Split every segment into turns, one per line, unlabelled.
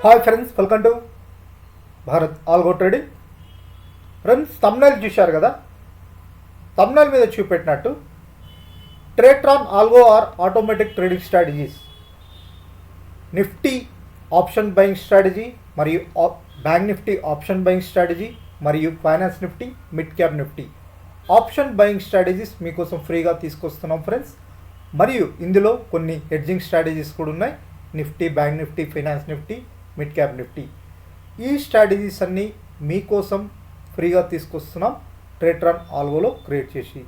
Hi friends, welcome to Bharat algo trading. Friends, thumbnail చూశారు కదా. Thumbnail మీద చూపెట్టినట్టు Tradetron algo or automatic trading strategies, Nifty option buying strategy మరియు bank Nifty option buying strategy మరియు finance Nifty, mid cap Nifty option buying strategies మీకోసం ఫ్రీగా తీసుకొస్తున్నాం friends. మరియు ఇందులో కొన్ని హెడ్జింగ్ స్ట్రాటజీస్ కూడా ఉన్నాయి. Nifty, bank Nifty, finance Nifty, mid cap Nifty. ఈ స్ట్రాటజీస్ అన్నీ మీకోసం ఫ్రీగా తీసుకొస్తున్నాం ట్రేట్రాన్ ఆల్గోలో క్రియేట్ చేసి.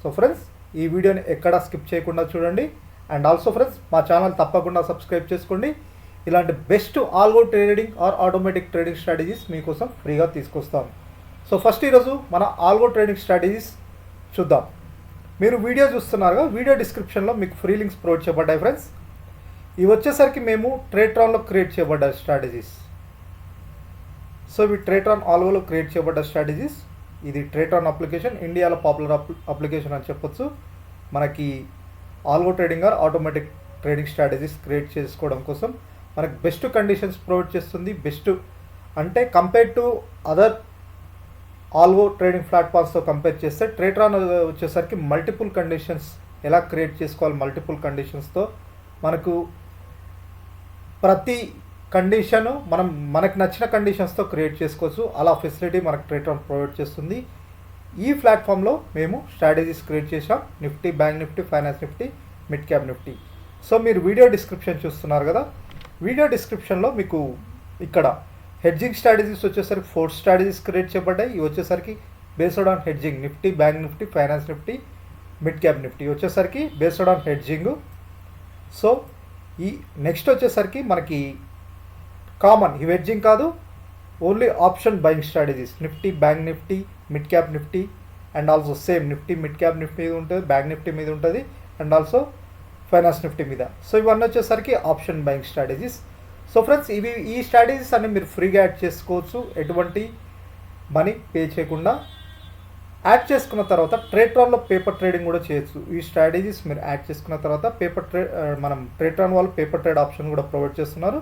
సో ఫ్రెండ్స్, ఈ వీడియోని ఎక్కడా స్కిప్ చేయకుండా చూడండి. అండ్ ఆల్సో ఫ్రెండ్స్, మా ఛానల్ తప్పకుండా సబ్స్క్రైబ్ చేసుకోండి. ఇలాంటి best algo trading or automatic trading strategies మీకోసం ఫ్రీగా తీసుకొస్తాను. సో ఫస్ట్ ఈరోజు మన ఆల్గో ట్రేడింగ్ స్ట్రాటజీస్ చూద్దాం. మీరు వీడియో చూస్తున్నారుగా, వీడియో డిస్క్రిప్షన్లో మీకు ఫ్రీ లింక్స్ ప్రొవైడ్ చేయబడ్డాయి ఫ్రెండ్స్. ఇవి వచ్చేసరికి మేము ట్రేట్రాన్లో క్రియేట్ చేయబడ్డ స్ట్రాటజీస్. సో ఇవి ట్రేట్రాన్ ఆల్గోలో క్రియేట్ చేయబడ్డ స్ట్రాటజీస్. ఇది ట్రేట్రాన్ అప్లికేషన్, ఇండియాలో పాపులర్ అప్లికేషన్ అని చెప్పొచ్చు. మనకి algo trading or automatic trading strategies create చేసుకోవడం కోసం మనకి బెస్ట్ కండిషన్స్ ప్రొవైడ్ చేస్తుంది. బెస్ట్ అంటే compare to other algo trading ప్లాట్ఫామ్స్తో కంపేర్ చేస్తే ట్రేట్రాన్ వచ్చేసరికి మల్టిపుల్ కండిషన్స్ ఎలా క్రియేట్ చేసుకోవాలి, మల్టిపుల్ కండిషన్స్తో మనకు ప్రతి కండిషను మనకు నచ్చిన కండిషన్స్తో క్రియేట్ చేసుకోవచ్చు. అలా ఫెసిలిటీ మనకు ట్రేట్రాన్ ప్రొవైడ్ చేస్తుంది. ఈ ప్లాట్ఫామ్లో మేము స్ట్రాటజీస్ క్రియేట్ చేసాం. Nifty, bank Nifty, finance Nifty, mid cap Nifty. So మీరు వీడియో డిస్క్రిప్షన్ చూస్తున్నారు కదా, వీడియో డిస్క్రిప్షన్లో మీకు ఇక్కడ హెడ్జింగ్ స్ట్రాటజీస్ వచ్చేసరికి 4 స్ట్రాటజీస్ క్రియేట్ చేయబడ్డాయి. ఇవి వచ్చేసరికి based on hedging. Nifty, bank Nifty, finance Nifty, mid cap Nifty వచ్చేసరికి బేస్డ్ ఆన్ హెడ్జింగ్. సో ఈ నెక్స్ట్ వచ్చేసరికి మనకి కామన్, ఈ హెడ్జింగ్ కాదు, only option buying strategies. Nifty, bank Nifty, mid cap Nifty and also same Nifty, mid cap Nifty మీద ఉంటుంది, bank Nifty మీద ఉంటుంది అండ్ ఆల్సో ఫైనాన్స్ నిఫ్టీ మీద. సో ఇవన్నీ వచ్చేసరికి option buying strategies. So friends, ఈ స్ట్రాటజీస్ అన్ని మీరు ఫ్రీగా యాడ్ చేసుకోవచ్చు, ఎటువంటి మనీ పే చేయకుండా. యాడ్ చేసుకున్న తర్వాత ట్రేట్రాన్లో పేపర్ ట్రేడింగ్ కూడా చేయొచ్చు. ఈ స్ట్రాటజీస్ మీరు యాడ్ చేసుకున్న తర్వాత మనం ట్రేట్రాన్ వాళ్ళు పేపర్ ట్రేడ్ ఆప్షన్ కూడా ప్రొవైడ్ చేస్తున్నారు.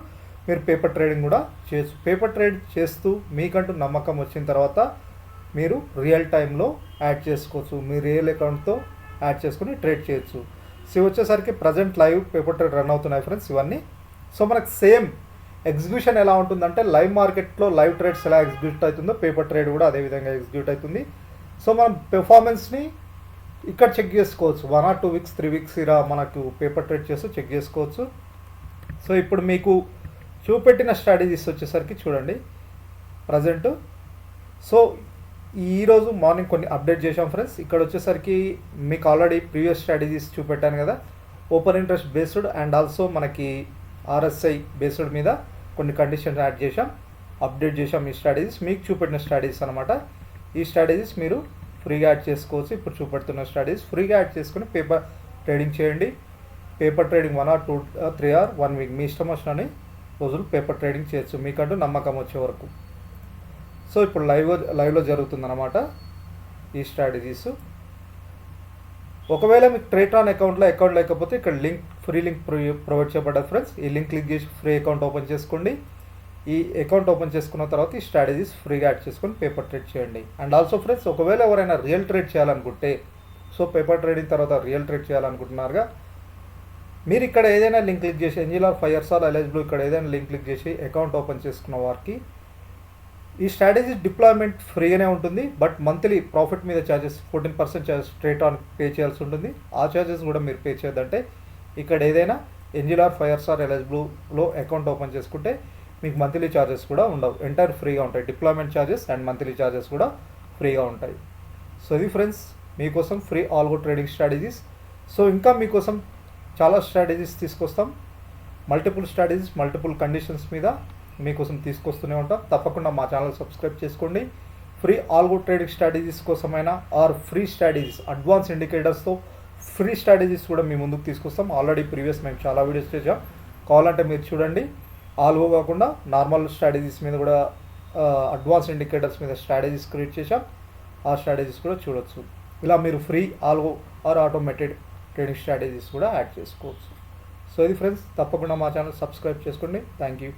మీరు పేపర్ ట్రేడింగ్ కూడా చేయొచ్చు. పేపర్ ట్రేడ్ చేస్తూ మీకంటూ నమ్మకం వచ్చిన తర్వాత మీరు రియల్ టైంలో యాడ్ చేసుకోవచ్చు. మీ రియల్ అకౌంట్తో యాడ్ చేసుకుని ట్రేడ్ చేయొచ్చు. సో వచ్చేసరికి present live paper trade run అవుతున్నాయి ఫ్రెండ్స్ ఇవన్నీ. సో మనకు సేమ్ ఎగ్జిక్యూషన్ ఎలా ఉంటుందంటే లైవ్ మార్కెట్లో లైవ్ ట్రేడ్స్ ఎలా ఎగ్జిక్యూట్ అవుతుందో పేపర్ ట్రేడ్ కూడా అదేవిధంగా ఎగ్జిక్యూట్ అవుతుంది. సో మనం పెర్ఫార్మెన్స్ని ఇక్కడ చెక్ చేసుకోవచ్చు. 1 or 2 weeks, 3 weeks ఇలా మనకు పేపర్ ట్రేడ్ చేస్తూ చెక్ చేసుకోవచ్చు. సో ఇప్పుడు మీకు చూపెట్టిన స్ట్రాటజీస్ వచ్చేసరికి చూడండి ప్రజెంట్. సో ఈరోజు మార్నింగ్ కొన్ని అప్డేట్ చేసాం ఫ్రెండ్స్. ఇక్కడ వచ్చేసరికి మీకు ఆల్రెడీ ప్రీవియస్ స్ట్రాటజీస్ చూపెట్టాను కదా, open interest based and also మనకి RSI బేస్డ్ మీద కొన్ని కండిషన్స్ యాడ్ చేసాం, అప్డేట్ చేసాం. ఈ స్ట్రాటజీస్ మీకు చూపెట్టిన స్ట్రాటజీస్ అనమాట. ఈ స్ట్రాటజీస్ మీరు ఫ్రీగా యాడ్ చేసుకోవచ్చు. ఇప్పుడు చూపెడుతున్న స్ట్రాటజీస్ ఫ్రీగా యాడ్ చేసుకుని పేపర్ ట్రేడింగ్ చేయండి. Paper trading 1 or 2 or 3 or 1 week మీ ఇష్టం వచ్చినని రోజులు పేపర్ ట్రేడింగ్ చేయొచ్చు మీకంటూ నమ్మకం వచ్చే వరకు. సో ఇప్పుడు లైవ్లో జరుగుతుందన్నమాట ఈ స్ట్రాటజీస్. ఒకవేళ మీకు ట్రేట్రాన్ అకౌంట్ లేకపోతే ఇక్కడ ఫ్రీ లింక్ ప్రొవైడ్ చేయబడ్డారు ఫ్రెండ్స్. ఈ లింక్ క్లిక్ చేసి ఫ్రీ అకౌంట్ ఓపెన్ చేసుకోండి. ఈ అకౌంట్ ఓపెన్ చేసుకున్న తర్వాత ఈ స్ట్రాటజీస్ ఫ్రీగా యాడ్ చేసుకొని పేపర్ ట్రేడ్ చేయండి. అండ్ ఆల్సో ఫ్రెండ్స్, ఒకవేళ ఎవరైనా రియల్ ట్రేడ్ చేయాలనుకుంటే, సో పేపర్ ట్రేడింగ్ తర్వాత రియల్ ట్రేడ్ చేయాలనుకుంటున్నారుగా, మీరు ఇక్కడ ఏదైనా లింక్ క్లిక్ చేసి NGLR 5 years ఎలిజిబుల్ ఇక్కడ ఏదైనా లింక్ క్లిక్ చేసి అకౌంట్ ఓపెన్ చేసుకున్న వారికి ఈ స్ట్రాటజీస్ డిప్లాయ్మెంట్ ఫ్రీగానే ఉంటుంది. బట్ మంత్లీ ప్రాఫిట్ మీద ఛార్జెస్ 14% ఛార్జెస్ ట్రేట్రాన్ పే చేయాల్సి ఉంటుంది. ఆ ఛార్జెస్ కూడా మీరు పే చేయొద్దంటే ఇక్కడ ఏదైనా NGLR 5 years ఎలిజిబుల్లో అకౌంట్ ఓపెన్ చేసుకుంటే మీకు మంత్లీ ఛార్జెస్ కూడా ఉండవు, ఎంటైర్ ఫ్రీగా ఉంటాయి. Deployment charges and monthly charges కూడా ఫ్రీగా ఉంటాయి. సో ఇది ఫ్రెండ్స్ మీకోసం free algo trading strategies. So ఇంకా మీకోసం చాలా స్ట్రాటజీస్ తీసుకొస్తాం. మల్టిపుల్ స్ట్రాటజీస్, మల్టిపుల్ కండిషన్స్ మీద మీకోసం తీసుకొస్తూనే ఉంటాం. తప్పకుండా మా ఛానల్ సబ్స్క్రైబ్ చేసుకోండి. ఫ్రీ ఆల్గో ట్రేడింగ్ స్ట్రాటజీస్ కోసమైనా ఆర్ ఫ్రీ స్ట్రాటజీస్, అడ్వాన్స్ ఇండికేటర్స్తో ఫ్రీ స్ట్రాటజీస్ కూడా మీ ముందుకు తీసుకొస్తాం. ఆల్రెడీ ప్రీవియస్ మేము చాలా వీడియోస్ చేసాం, కావాలంటే మీరు చూడండి. ఆల్గో కాకుండా నార్మల్ స్ట్రాటజీస్ మీద కూడా అడ్వాన్స్ ఇండికేటర్స్ మీద స్ట్రాటజీస్ క్రియేట్ చేసాం. ఆ స్ట్రాటజీస్ కూడా చూడొచ్చు. ఇలా మీరు free algo or automated trading strategies కూడా యాడ్ చేసుకోవచ్చు. సో ఇది ఫ్రెండ్స్, తప్పకుండా మా ఛానల్ సబ్స్క్రైబ్ చేసుకోండి. Thank you.